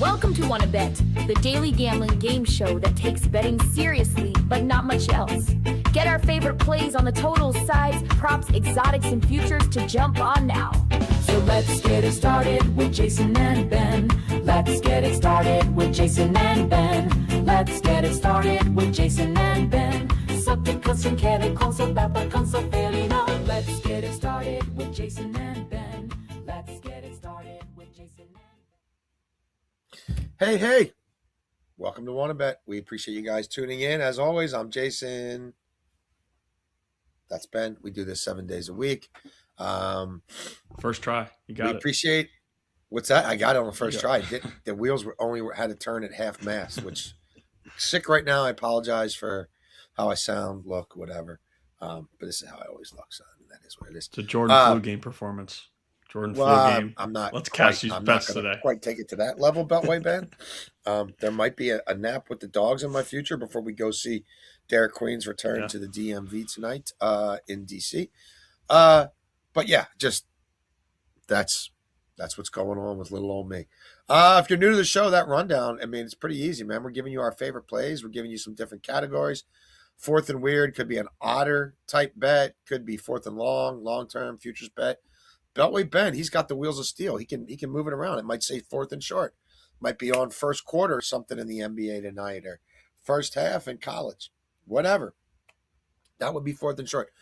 Welcome to Wanna Bet, the daily gambling game show that takes betting seriously, but not much else. Get our favorite plays on the totals, sides, props, exotics, and futures to jump on now. So let's get it started with Jason and Ben. Let's get it started with Jason and Ben. Let's get it started with Jason and Ben. Satte kassen kere konsa bappa konsa felina. Let's get it started with Jason and Ben. Let's get it started with Jason and Ben. Hey, welcome to Wanna Bet. We appreciate you guys tuning in. As always, I'm Jason. That's Ben. We do this 7 days a week. First try. You got we it. appreciate what's that? I got it on the first try. The wheels were only had to turn at half mast, which sick right now. I apologize for how I sound, look, whatever. But this is how I always look, so that is what it is. It's a Jordan flu game performance. Jordan flu game. I'm not. Let's cash these bets today. Quite take it to that level, Beltway Ben. There might be a nap with the dogs in my future before we go see Derek Queen's return to the DMV tonight in DC. But yeah, just that's what's going on with little old me. If you're new to the show, that rundown, I mean, it's pretty easy, man. We're giving you our favorite plays. We're giving you some different categories. Fourth and weird could be an otter type bet. Could be fourth and long-term futures bet. Beltway Ben, he's got the wheels of steel. He can move it around. It might say fourth and short. Might be on first quarter or something in the NBA tonight or first half in college. Whatever. That would be fourth and short.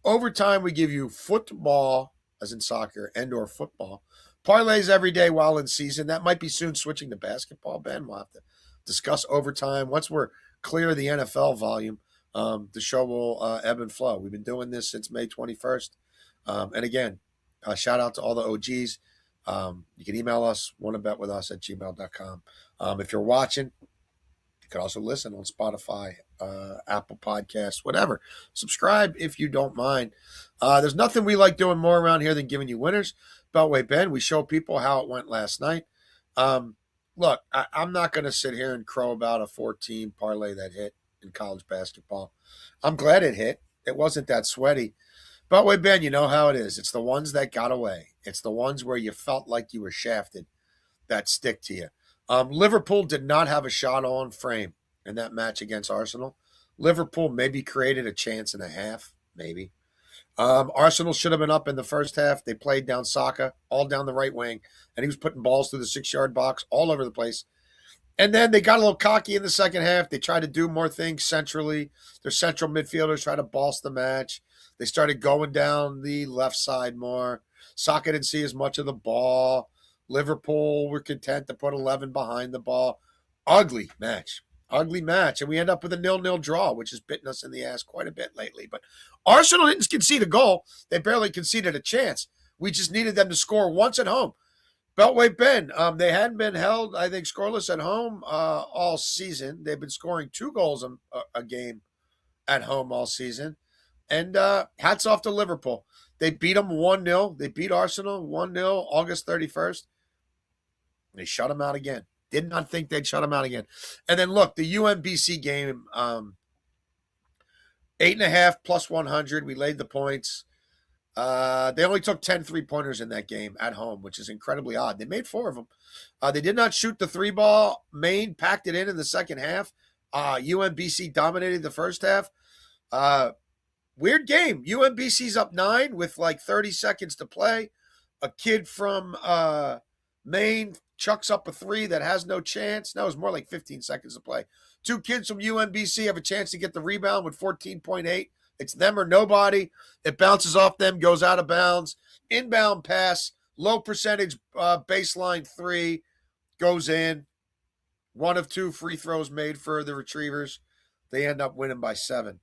Overtime, we give you football, as in soccer, and or football. Parlays every day while in season. That might be soon switching to basketball, Ben. We'll have to discuss overtime. Once we're clear of the NFL volume, the show will ebb and flow. We've been doing this since May 21st. And again, shout out to all the OGs. You can email us, wannabetwithus@gmail.com. If you're watching, you can also listen on Spotify, Apple Podcasts, whatever. Subscribe if you don't mind. There's nothing we like doing more around here than giving you winners. Beltway Ben, we show people how it went last night. Look, I'm not going to sit here and crow about a 4-team parlay that hit in college basketball. I'm glad it hit. It wasn't that sweaty. Beltway Ben, you know how it is. It's the ones that got away. It's the ones where you felt like you were shafted that stick to you. Liverpool did not have a shot on frame in that match against Arsenal. Liverpool maybe created a chance and a half, maybe. Arsenal should have been up in the first half. They played down Saka, all down the right wing, and he was putting balls through the 6-yard box all over the place. And then they got a little cocky in the second half. They tried to do more things centrally. Their central midfielders tried to boss the match. They started going down the left side more. Saka didn't see as much of the ball. Liverpool were content to put 11 behind the ball. Ugly match. And we end up with a 0-0 draw, which has bitten us in the ass quite a bit lately. But Arsenal didn't concede a goal. They barely conceded a chance. We just needed them to score once at home. Beltway Ben, they hadn't been held, I think, scoreless at home all season. They've been scoring 2 goals a game at home all season. And hats off to Liverpool. They beat them 1-0. They beat Arsenal 1-0 August 31st. They shut them out again. Did not think they'd shut them out again. And then look, the UMBC game, 8.5 plus 100. We laid the points. They only took 10 3-pointers in that game at home, which is incredibly odd. They made 4 of them. They did not shoot the 3-ball. Maine packed it in the second half. UMBC dominated the first half. Weird game. UMBC's up 9 with like 30 seconds to play. A kid from Maine chucks up a 3 that has no chance. No, it was more like 15 seconds to play. 2 kids from UMBC have a chance to get the rebound with 14.8. It's them or nobody. It bounces off them, goes out of bounds. Inbound pass, low percentage baseline 3, goes in. 1 of 2 free throws made for the Retrievers. They end up winning by 7.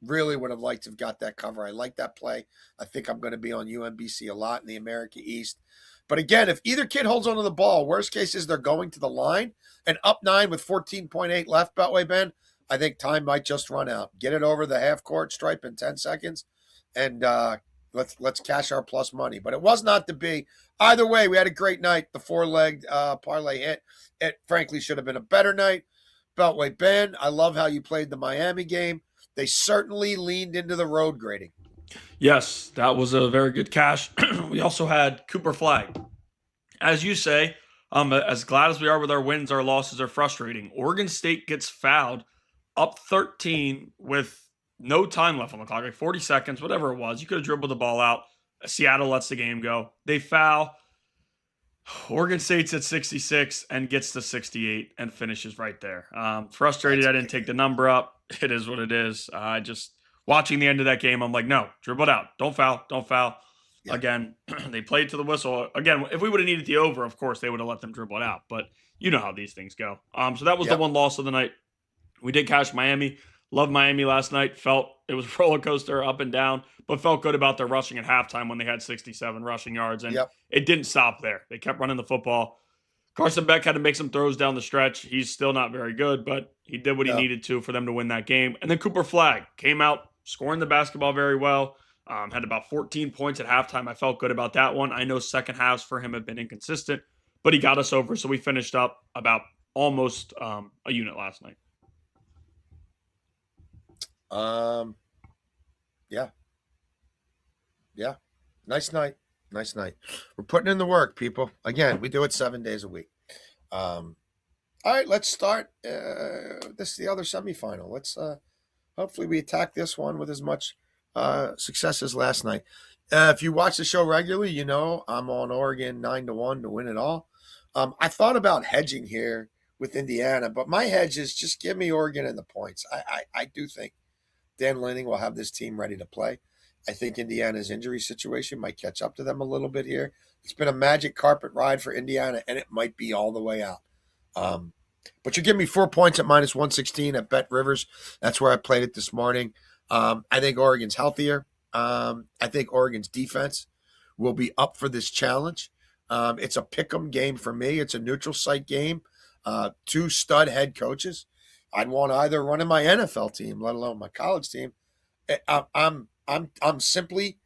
Really would have liked to have got that cover. I like that play. I think I'm going to be on UMBC a lot in the America East. But again, if either kid holds onto the ball, worst case is they're going to the line and up 9 with 14.8 left, Beltway Ben. I think time might just run out. Get it over the half-court stripe in 10 seconds, and let's cash our plus money. But it was not to be. Either way, we had a great night. The 4-legged parlay hit. It frankly should have been a better night. Beltway Ben, I love how you played the Miami game. They certainly leaned into the road grading. Yes, that was a very good cash. We also had Cooper Flag. As you say, As glad as we are with our wins, our losses are frustrating. Oregon State gets fouled up 13 with no time left on the clock, like 40 seconds, whatever it was. You could have dribbled the ball out. Seattle lets the game go. They foul. Oregon State's at 66 and gets to 68 and finishes right there. Frustrated I didn't take the number up. It is what it is. Just watching the end of that game, I'm like, no, dribble it out. Don't foul. Don't foul. Yeah. Again, they played to the whistle. Again, if we would have needed the over, of course, they would have let them dribble it out. But you know how these things go. So that was the one loss of the night. We did cash Miami. Loved Miami last night. Felt it was a roller coaster up and down, but felt good about their rushing at halftime when they had 67 rushing yards. And it didn't stop there. They kept running the football. Carson Beck had to make some throws down the stretch. He's still not very good, but he did what he needed to for them to win that game. And then Cooper Flagg came out scoring the basketball very well. Had about 14 points at halftime. I felt good about that one. I know second halves for him have been inconsistent, but he got us over. So we finished up about almost a unit last night. Yeah. Nice night. We're putting in the work, people. Again, we do it 7 days a week. All right, let's start. This is the other semifinal. Let's hopefully we attack this one with as much success as last night. If you watch the show regularly, you know I'm on Oregon 9-1 to win it all. I thought about hedging here with Indiana, but my hedge is just give me Oregon and the points. I do think Dan Lanning will have this team ready to play. I think Indiana's injury situation might catch up to them a little bit here. It's been a magic carpet ride for Indiana, and it might be all the way out. But you give me 4 points at -116 at Bet Rivers. That's where I played it this morning. I think Oregon's healthier. I think Oregon's defense will be up for this challenge. It's a pick'em game for me. It's a neutral site game. 2 stud head coaches. I'd want either running my NFL team, let alone my college team. I'm simply,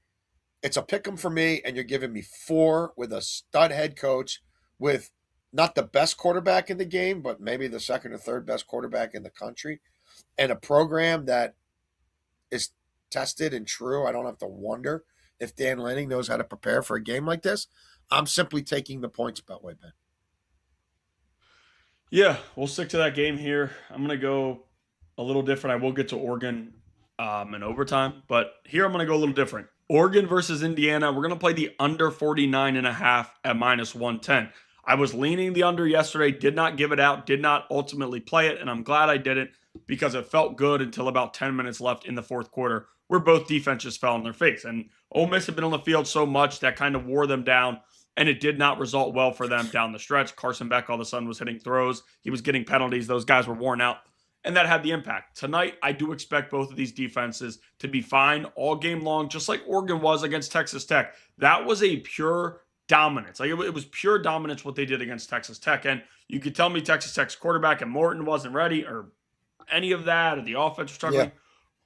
it's a pick 'em for me, and you're giving me 4 with a stud head coach with not the best quarterback in the game, but maybe the second or third best quarterback in the country, and a program that is tested and true. I don't have to wonder if Dan Lanning knows how to prepare for a game like this. I'm simply taking the points Beltway, Ben. Yeah, we'll stick to that game here. I'm going to go a little different. I will get to Oregon in overtime, but here I'm going to go a little different. Oregon versus Indiana. We're going to play the under 49.5 at -110. I was leaning the under yesterday, did not give it out, did not ultimately play it, and I'm glad I didn't because it felt good until about 10 minutes left in the fourth quarter where both defenses fell on their face. And Ole Miss had been on the field so much that kind of wore them down, and it did not result well for them down the stretch. Carson Beck all of a sudden was hitting throws. He was getting penalties. Those guys were worn out. And that had the impact. Tonight, I do expect both of these defenses to be fine all game long, just like Oregon was against Texas Tech. That was a pure dominance. Like it was pure dominance what they did against Texas Tech. And you could tell me Texas Tech's quarterback and Morton wasn't ready or any of that, or the offense was struggling. Yeah.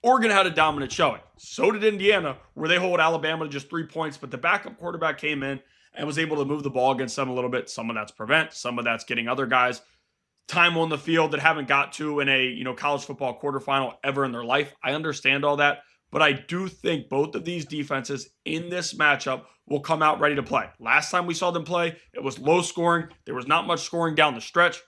Oregon had a dominant showing. So did Indiana, where they hold Alabama to just 3 points, but the backup quarterback came in and was able to move the ball against them a little bit. Some of that's prevent, some of that's getting other guys time on the field that haven't got to in a college football quarterfinal ever in their life. I understand all that, but I do think both of these defenses in this matchup will come out ready to play. Last time we saw them play, it was low scoring. There was not much scoring down the stretch.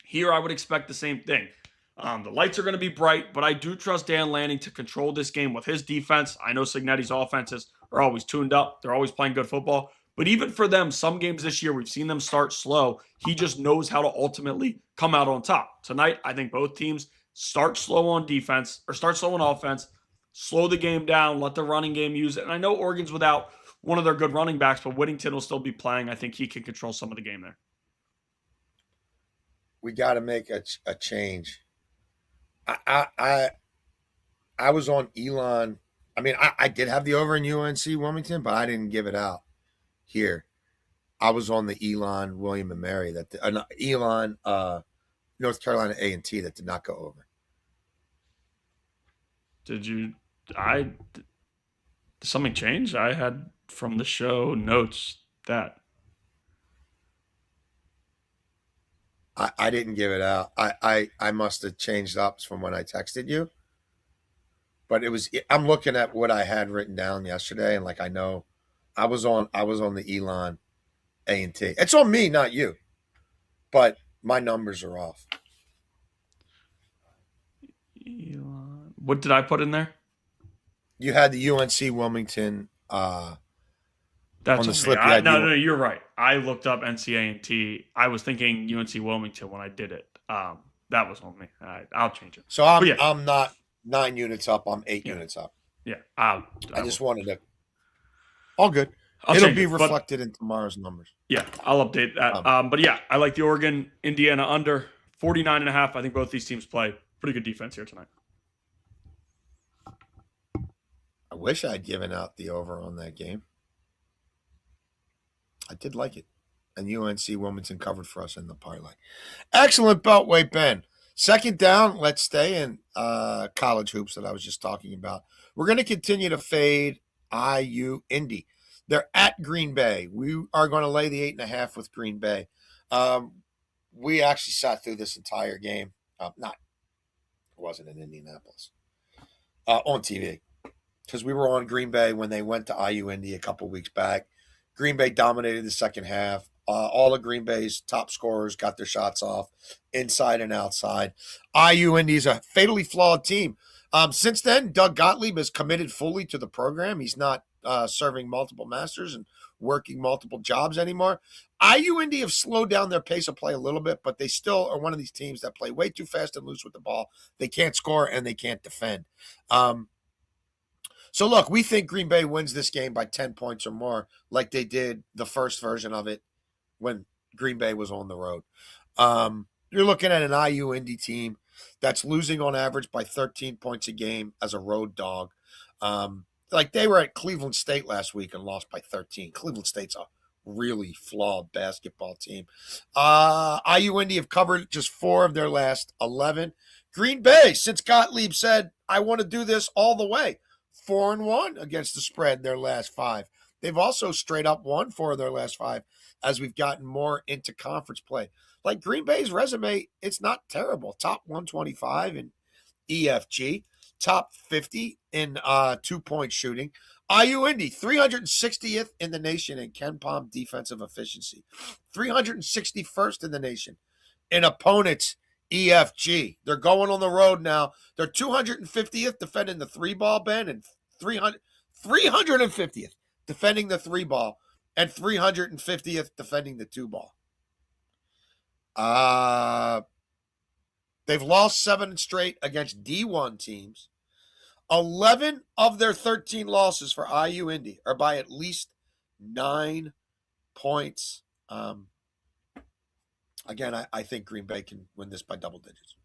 Here, I would expect the same thing. The lights are going to be bright, but I do trust Dan Lanning to control this game with his defense. I know Cignetti's offenses are always tuned up. They're always playing good football. But even for them, some games this year, we've seen them start slow. He just knows how to ultimately come out on top. Tonight, I think both teams start slow on defense, or start slow on offense, slow the game down, let the running game use it. And I know Oregon's without one of their good running backs, but Whittington will still be playing. I think he can control some of the game there. We got to make a change. I was on Elon. I mean, I did have the over in UNC Wilmington, but I didn't give it out. Here, I was on the Elon, William and Mary Elon, North Carolina A&T that did not go over. Did something change? I had from the show notes that I didn't give it out. I must have changed up from when I texted you. But I'm looking at what I had written down yesterday, and I know I was on the Elon A&T. It's on me, not you. but my numbers are off. What did I put in there? You had the UNC Wilmington That's on the on slip. me. You had No, you're right. I looked up NCAA. I was thinking UNC Wilmington when I did it. That was on me. I'll change it. So I'm not 9 units up. I'm 8 units up. Yeah. I just wanted to. All good. I'll It'll change be it, reflected in tomorrow's numbers. Yeah, I'll update that. But yeah, I like the Oregon, Indiana under 49.5. I think both these teams play pretty good defense here tonight. I wish I'd given out the over on that game. I did like it. And UNC Wilmington covered for us in the parlay. Excellent Beltway, Ben. Second down, let's stay in college hoops that I was just talking about. We're going to continue to fade IU Indy. They're at Green Bay. We are going to lay the 8.5 with Green Bay. We actually sat through this entire game. It wasn't in Indianapolis. On TV. Because we were on Green Bay when they went to IU Indy a couple weeks back. Green Bay dominated the second half. All of Green Bay's top scorers got their shots off, inside and outside. IU Indy is a fatally flawed team. Since then, Doug Gottlieb has committed fully to the program. He's not serving multiple masters and working multiple jobs anymore. IU Indy have slowed down their pace of play a little bit, but they still are one of these teams that play way too fast and loose with the ball. They can't score and they can't defend. So, look, we think Green Bay wins this game by 10 points or more like they did the first version of it when Green Bay was on the road. You're looking at an IU Indy team that's losing on average by 13 points a game as a road dog. Like they were at Cleveland State last week and lost by 13. Cleveland State's a really flawed basketball team. IU Indy have covered just 4 of their last 11. Green Bay, since Gottlieb said, I want to do this all the way, 4-1 against the spread in their last 5. They've also straight up won 4 of their last 5 as we've gotten more into conference play. Like Green Bay's resume, it's not terrible. Top 125 in EFG, top 50 in 2-point shooting. IU Indy, 360th in the nation in Ken Palm defensive efficiency, 361st in the nation in opponents' EFG. They're going on the road now. They're 250th defending the 3-ball, Ben, and 350th defending the 3-ball, and 350th defending the 2-ball. They've lost 7 straight against D1 teams. 11 of their 13 losses for IU Indy are by at least 9 points. Again, I think Green Bay can win this by double digits.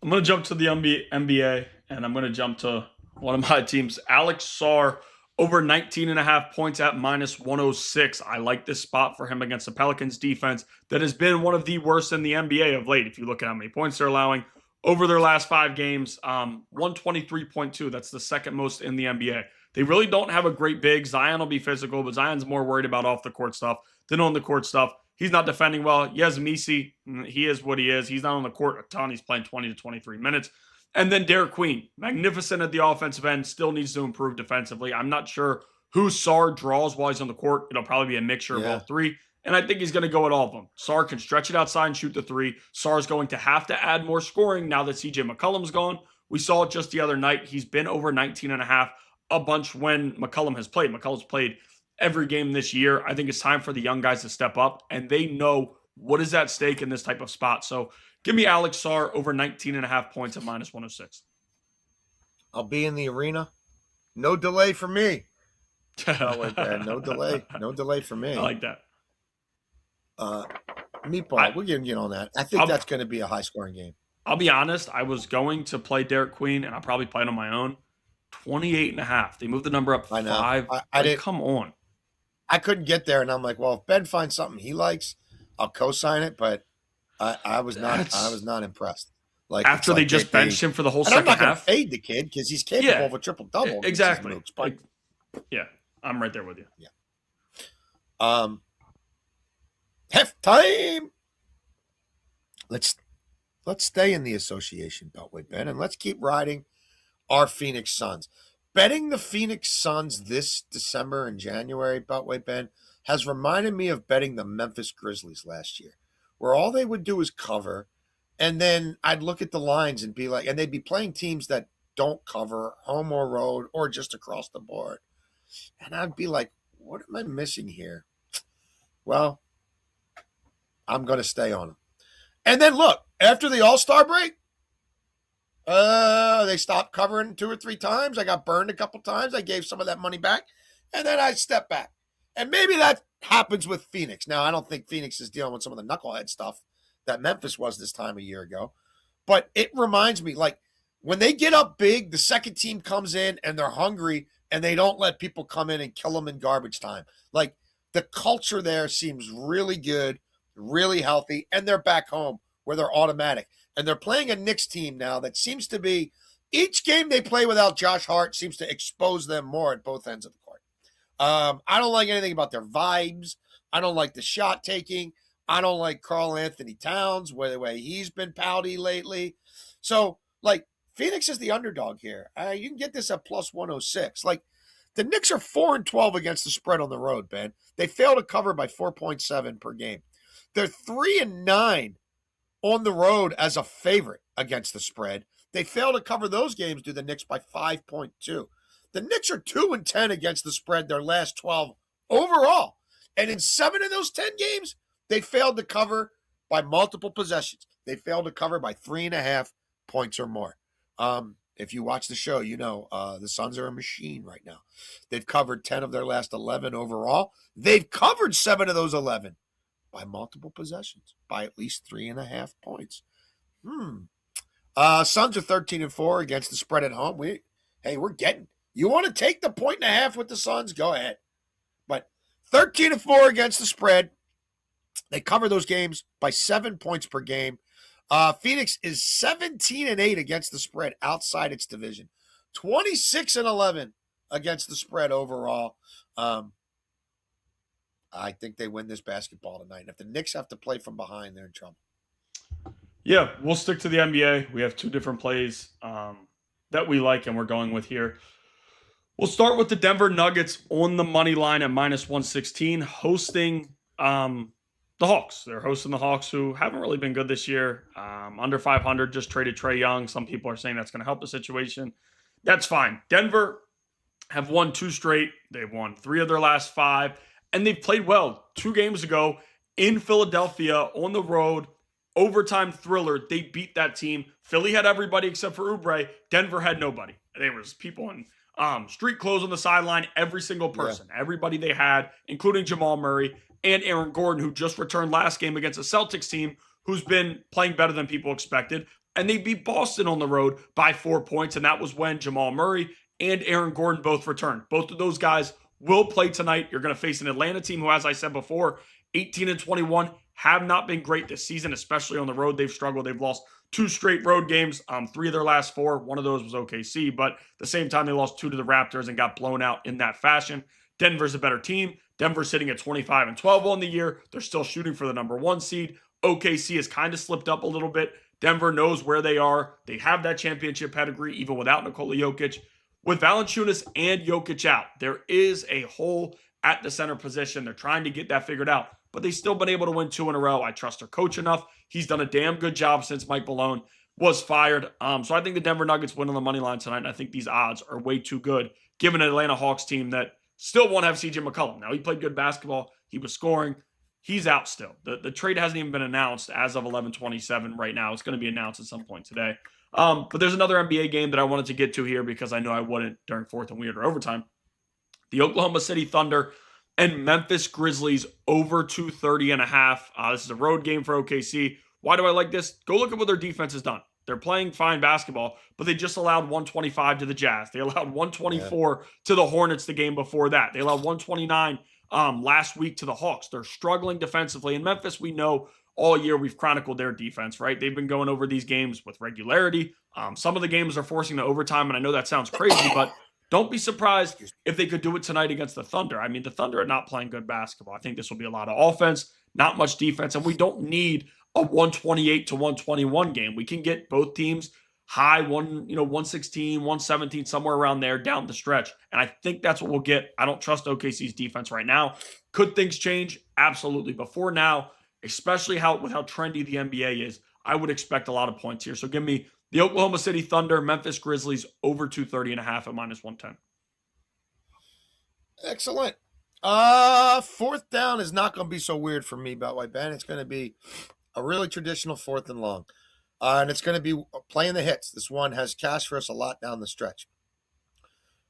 I'm going to jump to the NBA, and I'm going to jump to one of my teams, Alex Sarr, over 19.5 points at -106. I like this spot for him against the Pelicans defense that has been one of the worst in the NBA of late. If you look at how many points they're allowing over their last 5 games, 123.2. That's the second most in the NBA. They really don't have a great big. Zion will be physical, but Zion's more worried about off the court stuff than on the court stuff. He's not defending well. Yes, Misi, he is what he is. He's not on the court a ton. He's playing 20 to 23 minutes. And then Derek Queen, magnificent at the offensive end, still needs to improve defensively. I'm not sure who Sarr draws while he's on the court. It'll probably be a mixture of all 3. And I think he's going to go at all of them. Sarr can stretch it outside and shoot the 3. Sarr's going to have to add more scoring now that CJ McCollum's gone. We saw it just the other night. He's been over 19.5 a bunch when McCollum has played. McCollum's played every game this year. I think it's time for the young guys to step up, and they know what is at stake in this type of spot. So give me Alex Sarr over 19.5 points at -106. I'll be in the arena. No delay for me. No delay. No delay for me. I like that. Meatball, we're getting on that. I think that's going to be a high-scoring game. I'll be honest. I was going to play Derek Queen, and I'll probably play it on my own. 28.5. They moved the number up 5. I didn't. Come on. I couldn't get there, and I'm like, well, if Ben finds something he likes, I'll co-sign it. But I was not impressed. Like after they just benched him for the whole second half. I'm not going to fade the kid because he's capable of a triple-double. Exactly. Yeah, I'm right there with you. Yeah. Half time. Let's stay in the association beltway, Ben, and let's keep riding our Phoenix Suns. Betting the Phoenix Suns this December and January, beltway, Ben, has reminded me of betting the Memphis Grizzlies last year, where all they would do is cover, and then I'd look at the lines and be like, and they'd be playing teams that don't cover, home or road, or just across the board. And I'd be like, what am I missing here? Well, I'm going to stay on them. And then look, after the All-Star break, they stopped covering 2 or 3 times. I got burned a couple times. I gave some of that money back, and then I stepped back. And maybe that happens with Phoenix. Now, I don't think Phoenix is dealing with some of the knucklehead stuff that Memphis was this time a year ago. But it reminds me, like, when they get up big, the second team comes in and they're hungry and they don't let people come in and kill them in garbage time. Like, the culture there seems really good, really healthy, and they're back home where they're automatic. And they're playing a Knicks team now that seems to be, each game they play without Josh Hart seems to expose them more at both ends of the court. I don't like anything about their vibes. I don't like the shot taking. I don't like Karl Anthony Towns, the way he's been pouty lately. So, like, Phoenix is the underdog here. You can get this at plus 106. Like, the Knicks are 4-12 against the spread on the road, Ben. They fail to cover by 4.7 per game. They're 3-9 on the road as a favorite against the spread. They fail to cover those games to the Knicks by 5.2. The Knicks are 2-10 against the spread their last 12 overall. And in 7 of those 10 games, they failed to cover by multiple possessions. They failed to cover by 3.5 points or more. If you watch the show, you know the Suns are a machine right now. They've covered 10 of their last 11 overall. They've covered 7 of those 11 by multiple possessions, by at least 3.5 points. Suns are 13-4 against the spread at home. We're getting. You want to take the 1.5 with the Suns? Go ahead. But 13-4 against the spread. They cover those games by 7 points per game. Phoenix is 17-8 against the spread outside its division. 26-11 against the spread overall. I think they win this basketball tonight. And if the Knicks have to play from behind, they're in trouble. Yeah, we'll stick to the NBA. We have 2 different plays that we like and we're going with here. We'll start with the Denver Nuggets on the money line at minus 116, hosting the Hawks. They're hosting the Hawks, who haven't really been good this year. Under 500, just traded Trae Young. Some people are saying that's going to help the situation. That's fine. Denver have won 2 straight. They've won 3 of their last 5, and they've played well. 2 games ago in Philadelphia on the road, overtime thriller. They beat that team. Philly had everybody except for Oubre. Denver had nobody. There was people in street clothes on the sideline, every single person. Yeah. Everybody they had, including Jamal Murray and Aaron Gordon, who just returned last game against a Celtics team who's been playing better than people expected. And they beat Boston on the road by 4 points, and that was when Jamal Murray and Aaron Gordon both returned. Both of those guys will play tonight. You're going to face an Atlanta team who, as I said before, 18-21, have not been great this season, especially on the road. They've struggled. They've lost 2 straight road games, 3 of their last 4. One of those was OKC, but at the same time, they lost 2 to the Raptors and got blown out in that fashion. Denver's a better team. Denver's sitting at 25-12 on the year. They're still shooting for the number 1 seed. OKC has kind of slipped up a little bit. Denver knows where they are. They have that championship pedigree, even without Nikola Jokic. With Valanciunas and Jokic out, there is a hole at the center position. They're trying to get that figured out, but they've still been able to win 2 in a row. I trust their coach enough. He's done a damn good job since Mike Malone was fired. So I think the Denver Nuggets win on the money line tonight, and I think these odds are way too good, given an Atlanta Hawks team that still won't have CJ McCollum. Now, he played good basketball. He was scoring. He's out still. The trade hasn't even been announced as of 11:27 right now. It's going to be announced at some point today. But there's another NBA game that I wanted to get to here because I know I wouldn't during 4th and weird or overtime. The Oklahoma City Thunder and Memphis Grizzlies over 230.5. This is a road game for OKC. Why do I like this? Go look at what their defense has done. They're playing fine basketball, but they just allowed 125 to the Jazz. They allowed 124 to the Hornets the game before that. They allowed 129 last week to the Hawks. They're struggling defensively. In Memphis, we know all year we've chronicled their defense, right? They've been going over these games with regularity. Some of the games are forcing the overtime, and I know that sounds crazy, but don't be surprised if they could do it tonight against the Thunder. I mean, the Thunder are not playing good basketball. I think this will be a lot of offense, not much defense, and we don't need a 128-121 game. We can get both teams high 116, 117, somewhere around there down the stretch. And I think that's what we'll get. I don't trust OKC's defense right now. Could things change? Absolutely. Before now, especially with how trendy the NBA is, I would expect a lot of points here. So give me the Oklahoma City Thunder, Memphis Grizzlies over 230.5 at -110. Excellent. Fourth down is not going to be so weird for me, Beltway Ben. It's going to be a really traditional 4th and long. And it's going to be playing the hits. This one has cash for us a lot down the stretch.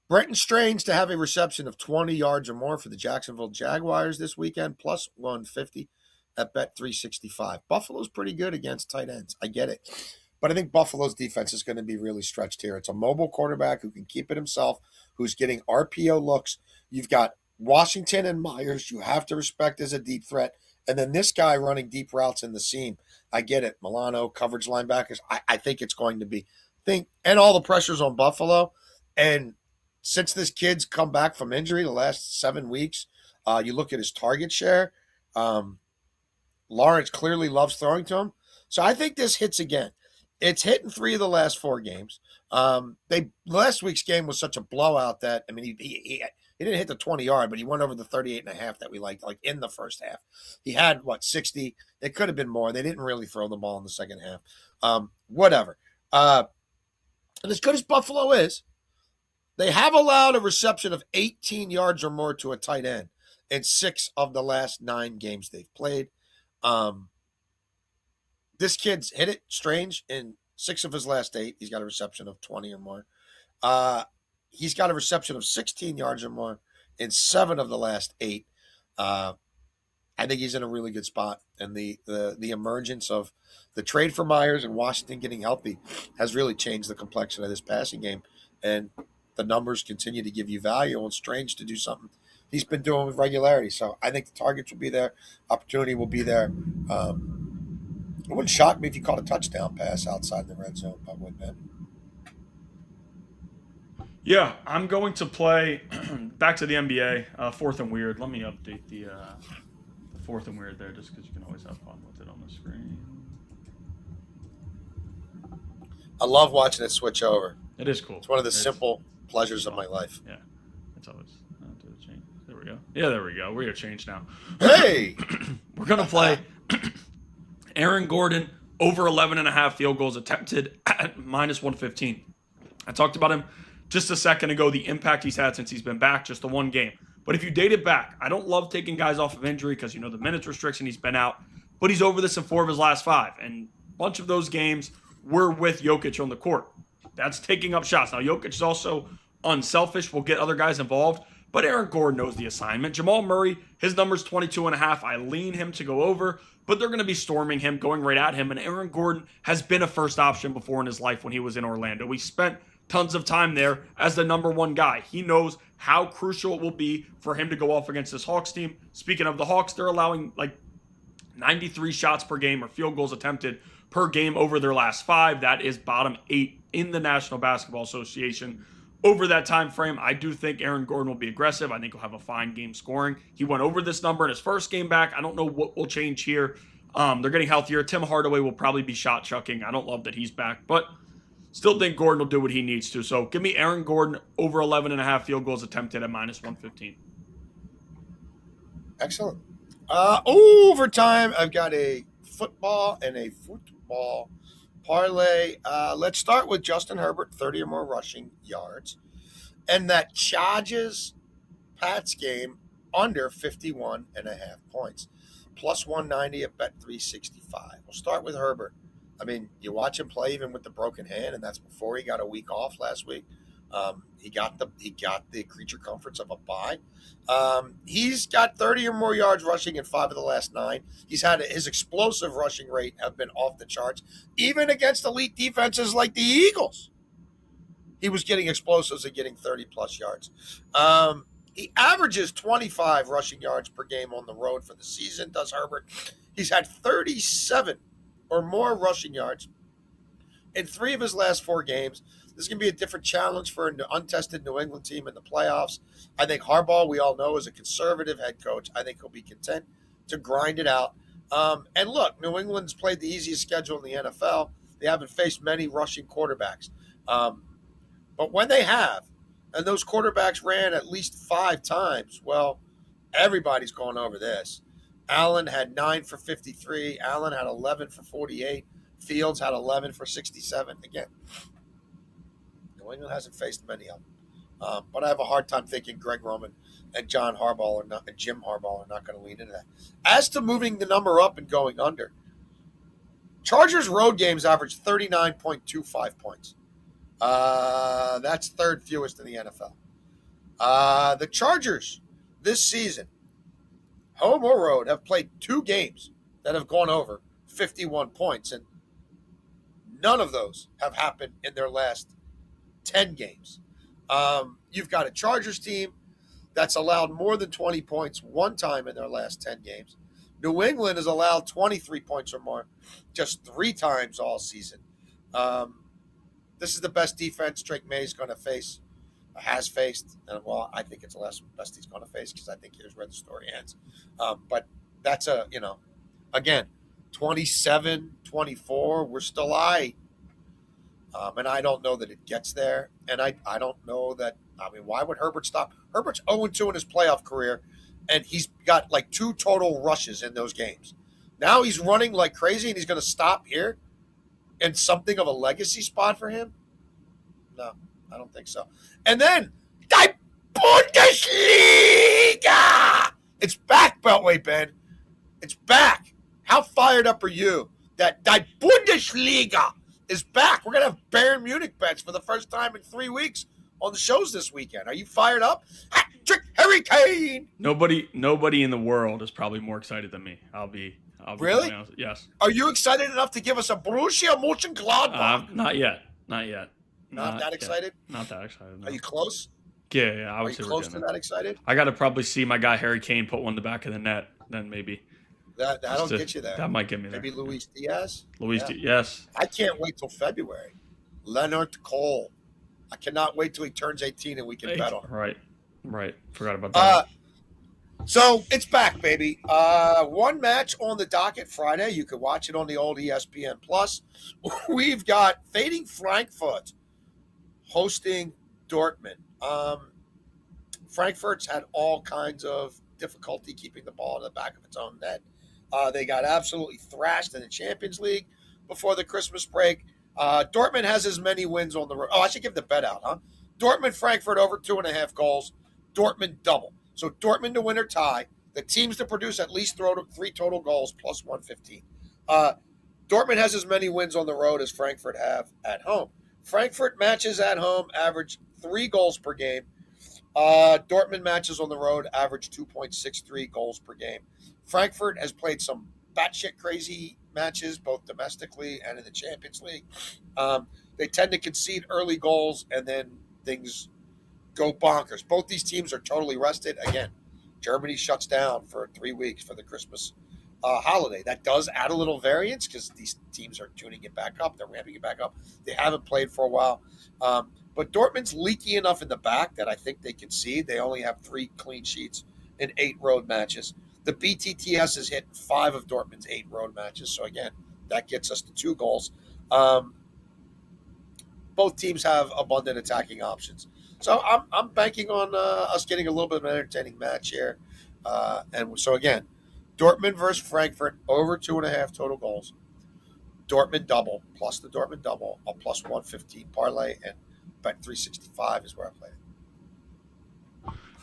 Brenton Strange to have a reception of 20 yards or more for the Jacksonville Jaguars this weekend, plus 150 at Bet365. Buffalo's pretty good against tight ends. I get it. But I think Buffalo's defense is going to be really stretched here. It's a mobile quarterback who can keep it himself, who's getting RPO looks. You've got Washington and Myers you have to respect as a deep threat. And then this guy running deep routes in the seam. I get it. Milano, coverage linebackers. I think it's going to be. And all the pressures on Buffalo. And since this kid's come back from injury the last 7 weeks, you look at his target share. Lawrence clearly loves throwing to him. So I think this hits again. It's hit in 3 of the last 4 games. Last week's game was such a blowout that, I mean, he didn't hit the 20-yard, but he went over the 38.5 that we liked, like in the first half. He had, 60? It could have been more. They didn't really throw the ball in the second half. Whatever. And as good as Buffalo is, they have allowed a reception of 18 yards or more to a tight end in 6 of the last 9 games they've played. This kid's hit it Strange in 6 of his last 8. He's got a reception of 20 or more. He's got a reception of 16 yards or more in 7 of the last 8. I think he's in a really good spot. And the emergence of the trade for Myers and Washington getting healthy has really changed the complexion of this passing game. And the numbers continue to give you value on Strange to do something he's been doing with regularity. So I think the targets will be there. Opportunity will be there. It wouldn't shock me if you caught a touchdown pass outside the red zone, but wouldn't it? Yeah, I'm going to play back to the NBA, 4th and weird. Let me update the 4th and weird there just because you can always have fun with it on the screen. I love watching it switch over. It is cool. It's one of the simple pleasures of my life. Yeah, it's always change. There we go. Yeah, there we go. We're going to change now. Hey! We're going to play Aaron Gordon over 11.5 field goals attempted at -115. I talked about him just a second ago, the impact he's had since he's been back, just the 1 game. But if you date it back, I don't love taking guys off of injury because, the minutes restriction, he's been out. But he's over this in 4 of his last 5. And a bunch of those games were with Jokic on the court. That's taking up shots. Now, Jokic is also unselfish, will get other guys involved. But Aaron Gordon knows the assignment. Jamal Murray, his number's 22.5. I lean him to go over, but they're going to be storming him, going right at him. And Aaron Gordon has been a first option before in his life when he was in Orlando. We spent tons of time there as the number 1 guy. He knows how crucial it will be for him to go off against this Hawks team. Speaking of the Hawks, they're allowing 93 shots per game or field goals attempted per game over their last 5. That is bottom 8 in the National Basketball Association. Over that time frame, I do think Aaron Gordon will be aggressive. I think he'll have a fine game scoring. He went over this number in his first game back. I don't know what will change here. They're getting healthier. Tim Hardaway will probably be shot chucking. I don't love that he's back, but still think Gordon will do what he needs to. So give me Aaron Gordon over 11.5 field goals attempted at -115. Excellent. Overtime, I've got a football and a football parlay. Let's start with Justin Herbert, 30 or more rushing yards. And that Chargers Pats game under 51.5 points. Plus 190 at Bet365. We'll start with Herbert. I mean, you watch him play even with the broken hand, and that's before he got a week off last week. He got the creature comforts of a bye. He's got 30 or more yards rushing in 5 of the last 9. He's had his explosive rushing rate have been off the charts, even against elite defenses like the Eagles. He was getting explosives and getting 30-plus yards. He averages 25 rushing yards per game on the road for the season, does Herbert. He's had 37 or more rushing yards in 3 of his last 4 games. This is going to be a different challenge for an untested New England team in the playoffs. I think Harbaugh, we all know, is a conservative head coach. I think he'll be content to grind it out. And look, New England's played the easiest schedule in the NFL. They haven't faced many rushing quarterbacks. But when they have, and those quarterbacks ran at least 5 times, well, everybody's going over this. Allen had 9 for 53. Allen had 11 for 48. Fields had 11 for 67. Again, New England hasn't faced many of them. But I have a hard time thinking Greg Roman and Jim Harbaugh are not going to lean into that. As to moving the number up and going under, Chargers road games average 39.25 points. That's third fewest in the NFL. The Chargers this season, home or road, have played 2 games that have gone over 51 points, and none of those have happened in their last 10 games. You've got a Chargers team that's allowed more than 20 points one time in their last 10 games. New England has allowed 23 points or more just 3 times all season. This is the best defense Drake May is going to face, has faced. And, well, I think it's the best he's going to face because I think here's where the story ends. But that's again, 27-24, we're still high. And I don't know that it gets there. And I don't know that, why would Herbert stop? Herbert's 0-2 in his playoff career, and he's got like 2 total rushes in those games. Now he's running like crazy, and he's going to stop here in something of a legacy spot for him? No, I don't think so. And then, die Bundesliga! It's back, Beltway Ben. It's back. How fired up are you that die Bundesliga is back? We're going to have Bayern Munich bets for the first time in 3 weeks on the shows this weekend. Are you fired up? Hat-trick Harry Kane! Nobody in the world is probably more excited than me. I'll be really? Honest. Yes. Are you excited enough to give us a Borussia Mönchengladbach? Not yet. Not that excited? Not that excited. No. Are you close? Yeah. Are you close to that excited? I got to probably see my guy Harry Kane put one in the back of the net. Then maybe. That'll get you there. That might get me Maybe there. Luis Diaz? Yes. I can't wait till February. Leonard Cole. I cannot wait till he turns 18 and we can bet on him. Right. Forgot about that. So it's back, baby. One match on the docket Friday. You could watch it on the old ESPN Plus. We've got Fading Frankfurt hosting Dortmund. Frankfurt's had all kinds of difficulty keeping the ball in the back of its own net. They got absolutely thrashed in the Champions League before the Christmas break. Dortmund has as many wins on the road. Oh, I should give the bet out, huh? Dortmund, Frankfurt over 2.5 goals. Dortmund double. So Dortmund to win or tie. The teams to produce at least 3 total goals plus 115. Dortmund has as many wins on the road as Frankfurt have at home. Frankfurt matches at home average 3 goals per game. Dortmund matches on the road average 2.63 goals per game. Frankfurt has played some batshit crazy matches, both domestically and in the Champions League. They tend to concede early goals, and then things go bonkers. Both these teams are totally rested. Again, Germany shuts down for 3 weeks for the Christmas holiday. That does add a little variance because these teams are tuning it back up. They're ramping it back up. They haven't played for a while. But Dortmund's leaky enough in the back that I think they concede. They only have 3 clean sheets in 8 road matches. The BTTS has hit 5 of Dortmund's 8 road matches. So, again, that gets us to 2 goals. Both teams have abundant attacking options. So I'm banking on us getting a little bit of an entertaining match here. And so, again, Dortmund versus Frankfurt, over 2.5 total goals. Dortmund double, plus the Dortmund double, a plus 115 parlay, and bet 365 is where I play it.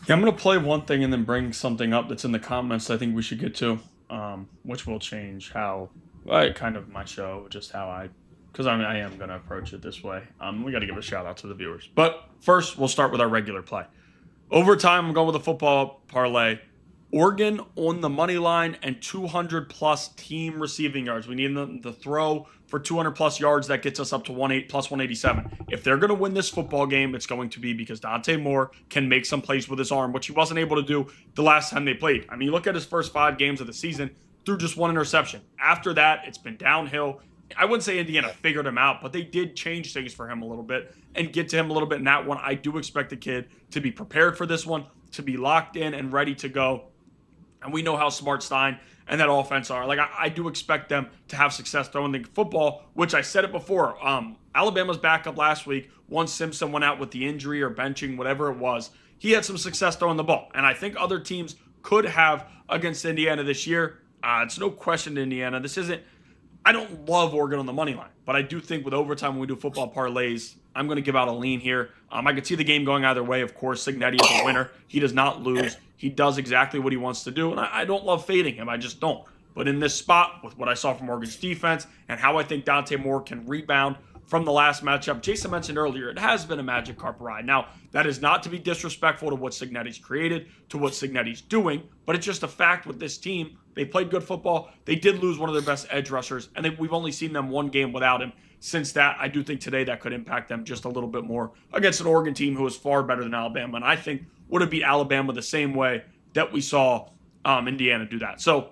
Yeah, I'm going to play one thing and then bring something up that's in the comments I think we should get to, which will change how kind of my show, just how because I am going to approach it this way. We got to give a shout out to the viewers. But first, we'll start with our regular play. Overtime, I'm going with a football parlay. Oregon on the money line and 200-plus team receiving yards. We need them to throw for 200-plus yards. That gets us up to plus 187. If they're going to win this football game, it's going to be because Dante Moore can make some plays with his arm, which he wasn't able to do the last time they played. I mean, look at his first 5 games of the season, threw just 1 interception. After that, it's been downhill. I wouldn't say Indiana figured him out, but they did change things for him a little bit and get to him a little bit in that one. I do expect the kid to be prepared for this one, to be locked in and ready to go. And we know how smart Stein and that offense are. Like, I do expect them to have success throwing the football, which I said it before. Alabama's backup last week, once Simpson went out with the injury or benching, whatever it was, he had some success throwing the ball. And I think other teams could have against Indiana this year. It's no question to Indiana. I don't love Oregon on the money line, but I do think with overtime when we do football parlays, I'm going to give out a lean here. I could see the game going either way. Of course, Signetti is a winner. He does not lose. He does exactly what he wants to do, and I don't love fading him. I just don't. But in this spot, with what I saw from Oregon's defense and how I think Dante Moore can rebound from the last matchup, Jason mentioned earlier, it has been a Magic Carp ride. Now, that is not to be disrespectful to what Signetti's created, to what Signetti's doing, but it's just a fact with this team. They played good football. They did lose one of their best edge rushers, and we've only seen them one game without him. Since that, I do think today that could impact them just a little bit more against an Oregon team who is far better than Alabama, and I think would have beat Alabama the same way that we saw Indiana do that. So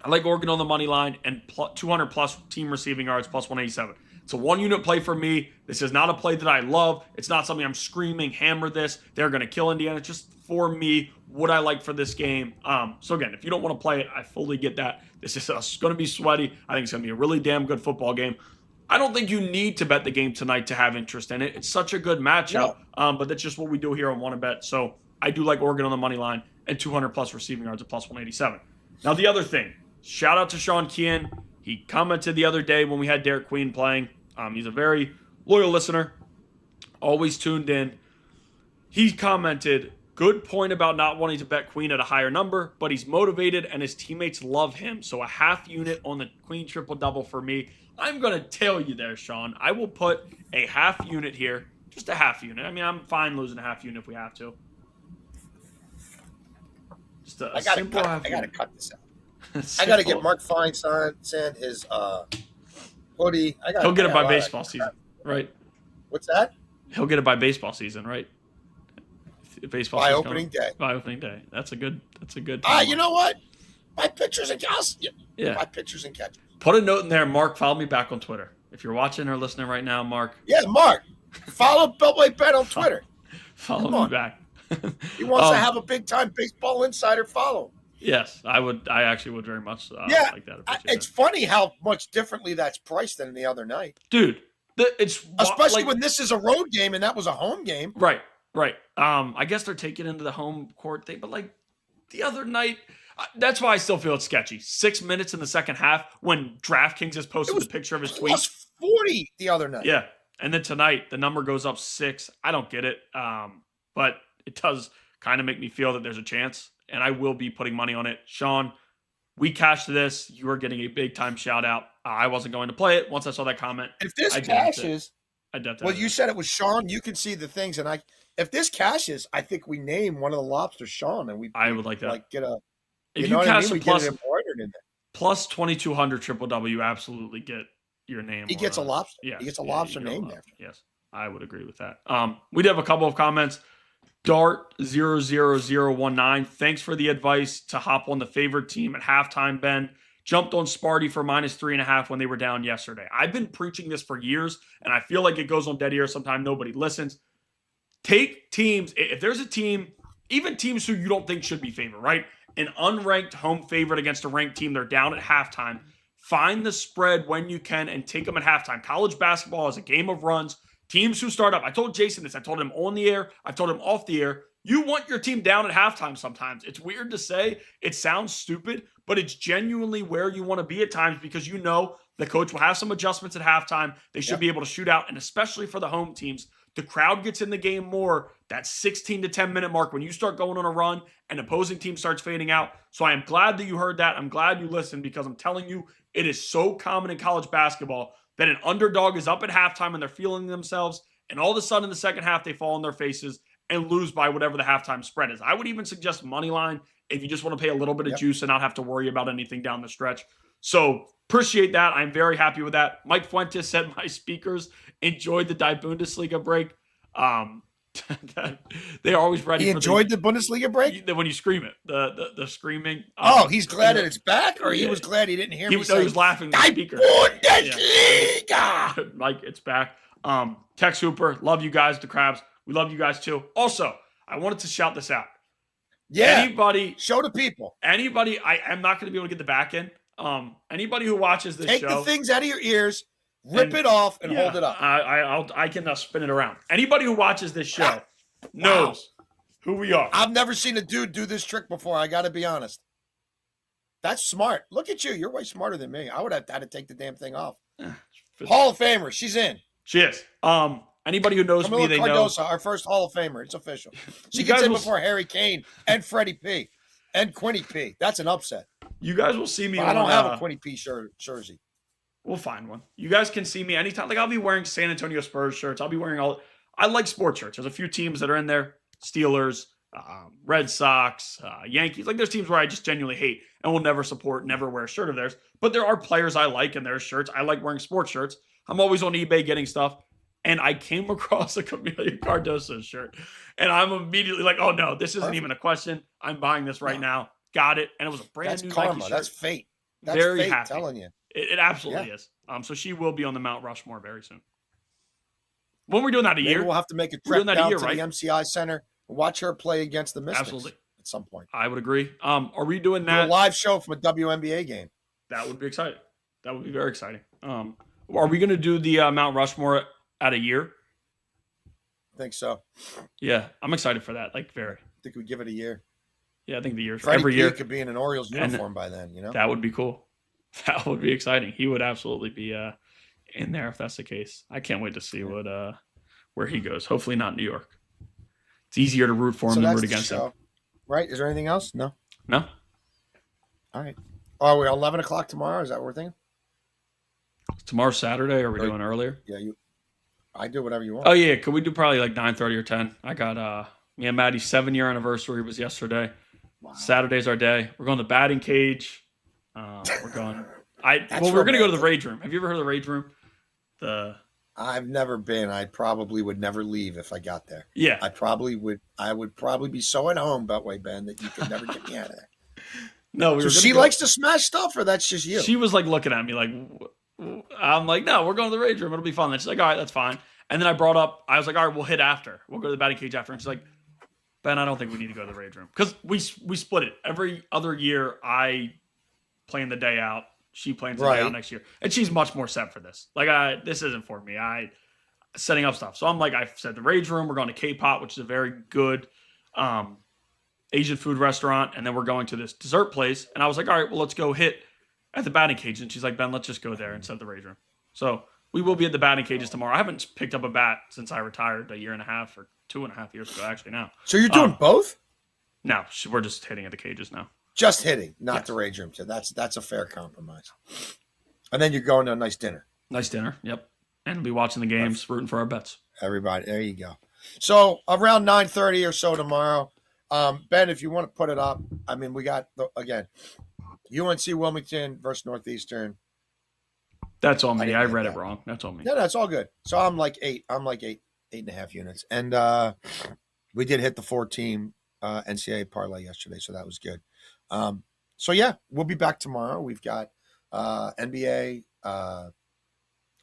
I like Oregon on the money line and 200 plus team receiving yards plus 187. It's a one-unit play for me. This is not a play that I love. It's not something I'm screaming, hammer this. They're going to kill Indiana. It's just for me, what I like for this game. So again, if you don't want to play it, I fully get that. This is going to be sweaty. I think it's going to be a really damn good football game. I don't think you need to bet the game tonight to have interest in it. It's such a good matchup, but that's just what we do here on Wanna Bet. So I do like Oregon on the money line and 200 plus receiving yards at plus 187. Now the other thing, shout out to Sean Kean. He commented the other day when we had Derek Queen playing. He's a very loyal listener, always tuned in. He commented, good point about not wanting to bet Queen at a higher number, but he's motivated and his teammates love him. So a half unit on the Queen triple-double for me. I'm going to tell you there, Sean. I will put a half unit here, just a half unit. I mean, I'm fine losing a half unit if we have to. Just a simple half unit. I got to cut this out. I got to get Mark Feinstein his hoodie. He'll get it by baseball season, right? What's that? He'll get it by baseball season, right? Baseball by season opening day. By opening day. That's a good. You know what? My pictures and catches. Yeah. My pictures and catches. Put a note in there, Mark. Follow me back on Twitter. If you're watching or listening right now, Mark. Yeah, Mark. Follow Beltway Bet on Twitter. Follow me back. He wants to have a big time baseball insider follow. Yes, I would. I actually would very much like that. It's funny how much differently that's priced than the other night. Dude, it's especially when this is a road game and that was a home game. Right. I guess they're taking into the home court thing, but like the other night, that's why I still feel it's sketchy. 6 minutes in the second half when DraftKings has posted the picture of his tweet. Plus 40 the other night. Yeah, and then tonight the number goes up 6. I don't get it, but it does kind of make me feel that there's a chance. And I will be putting money on it. Sean, we cashed this. You are getting a big-time shout-out. I wasn't going to play it once I saw that comment. If this cashes, well, you said it was Sean. You can see the things. And if this cashes, I think we name one of the lobsters Sean. And I would like that. Like get a, if you cash we plus, get it embroidered in there. Plus 2,200 triple W, absolutely get your name. He gets a lobster. Yes, he gets a lobster named after. Yes, I would agree with that. We did have a couple of comments. Dart00019, thanks for the advice to hop on the favorite team at halftime, Ben. Jumped on Sparty for -3.5 when they were down yesterday. I've been preaching this for years, and I feel like it goes on dead ear. Sometimes nobody listens. Take teams, if there's a team, even teams who you don't think should be favored, right? An unranked home favorite against a ranked team, they're down at halftime. Find the spread when you can and take them at halftime. College basketball is a game of runs. Teams who start up, I told Jason this, I told him on the air, I told him off the air, you want your team down at halftime sometimes. It's weird to say, it sounds stupid, but it's genuinely where you want to be at times because you know the coach will have some adjustments at halftime. They should be able to shoot out, and especially for the home teams, the crowd gets in the game more. That 16 to 10 minute mark when you start going on a run and opposing team starts fading out. So I am glad that you heard that. I'm glad you listened because I'm telling you, it is so common in college basketball that an underdog is up at halftime and they're feeling themselves, and all of a sudden in the second half, they fall on their faces and lose by whatever the halftime spread is. I would even suggest money line if you just want to pay a little bit of juice and not have to worry about anything down the stretch. So appreciate that. I'm very happy with that. Mike Fuentes said my speakers enjoyed the Die Bundesliga break. They are always ready. He enjoyed the Bundesliga break when you scream it, the screaming. He's glad that it's back, or he was glad he didn't hear me. He was laughing. The speaker. Bundesliga. Yeah. Mike, it's back. Tex Hooper, love you guys. The Crabs, we love you guys too. Also, I wanted to shout this out. Yeah. Anybody, Show the people. anybody, I'm not going to be able to get the back end. Anybody who watches this Take show, the things out of your ears, rip and- it off, and yeah, hold it up. I can spin it around. Anybody who watches this show knows who we are. I've never seen a dude do this trick before. I got to be honest. That's smart. Look at you. You're way smarter than me. I would have had to take the damn thing off. Hall of Famer. She's in. She is. Anybody who knows Camila me, they Cardoso, know. our first Hall of Famer. It's official. She You gets guys in will- before Harry Kane and Freddie P. and Quinny P. That's an upset. You guys will see me. But I don't have a Quinny P jersey. We'll find one. You guys can see me anytime. Like I'll be wearing San Antonio Spurs shirts. I'll be wearing all. I like sports shirts. There's a few teams that are in there: Steelers, Red Sox, Yankees. Like there's teams where I just genuinely hate and will never support, never wear a shirt of theirs. But there are players I like in their shirts. I like wearing sports shirts. I'm always on eBay getting stuff. And I came across a Camila Cardoso shirt. And I'm immediately like, oh no, this isn't even a question. I'm buying this right now. Got it. And it was a brand new karma. Nike shirt. That's fate. That's very fate happy. telling you. It absolutely is. So she will be on the Mount Rushmore very soon. When we're doing that Maybe we'll have to make a We're trip doing that down a year, to right? the MCI Center and watch her play against the Mystics Absolutely. at some point. I would agree. Are we doing Do a that? live show from a WNBA game. That would be exciting. That would be very exciting. Are we going to do the Mount Rushmore at a year? I think so. Yeah, I'm excited for that. Like very. I think we give it a year. Yeah, I think the year Freddie every P year could be in an Orioles uniform by then. You know, that would be cool. That would be exciting. He would absolutely be in there if that's the case. I can't wait to see what where he goes. Hopefully not New York. It's easier to root for him than that's root the against him. show. Right? Is there anything else? No. No. All right. Oh, we're 11 o'clock tomorrow. Is that what we're thinking? Tomorrow's Saturday. Are we doing earlier? Yeah, I do whatever you want. Oh yeah, could we do probably like 9:30 or 10? I got me and Maddie's 7-year anniversary was yesterday. Wow. Saturday's our day. We're going to the batting cage. We're going. We're gonna go to the Rage Room. Have you ever heard of the Rage Room? I've never been. I probably would never leave if I got there. Yeah, I would probably be so at home, Beltway Ben, that you could never get me out of there. No, so she likes to smash stuff, or that's just you? She was like looking at me like, I'm like, no, we're going to the Rage Room. It'll be fun. And she's like, all right, that's fine. And then I was like, all right, we'll hit after. We'll go to the batting cage after. And she's like, Ben, I don't think we need to go to the Rage Room because we split it. Every other year, I plan the day out. She plans the day out next year, and she's much more set for this. Like, this isn't for me. Setting up stuff. So I'm like, I said the Rage Room. We're going to K-Pot, which is a very good Asian food restaurant, and then we're going to this dessert place. And I was like, all right, well, let's go hit at the batting cage. And she's like, Ben, let's just go there instead of the Rage Room. So we will be at the batting cages tomorrow. I haven't picked up a bat since I retired a year and a half or 2.5 years ago, actually now. So you're doing both? No, we're just hitting at the cages now. Just hitting, not the Rage Room. So that's a fair compromise. And then you're going to a nice dinner. Nice dinner, yep. And we'll be watching the games, rooting for our bets. Everybody, there you go. So around 9:30 or so tomorrow, Ben, if you want to put it up, I mean, we got, again, UNC Wilmington versus Northeastern. That's on me. I read it wrong. That's on me. No, that's all good. So I'm like 8.5 units. And we did hit the 4-team NCAA parlay yesterday, so that was good. So yeah, we'll be back tomorrow. We've got NBA, a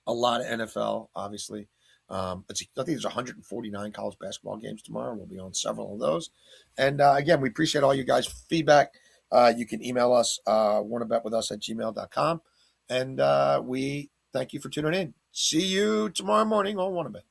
lot of NFL, obviously. I think there's 149 college basketball games tomorrow. We'll be on several of those. And again, we appreciate all you guys' feedback. You can email us, wannabetwithus@gmail.com. And we thank you for tuning in. See you tomorrow morning on Wannabet.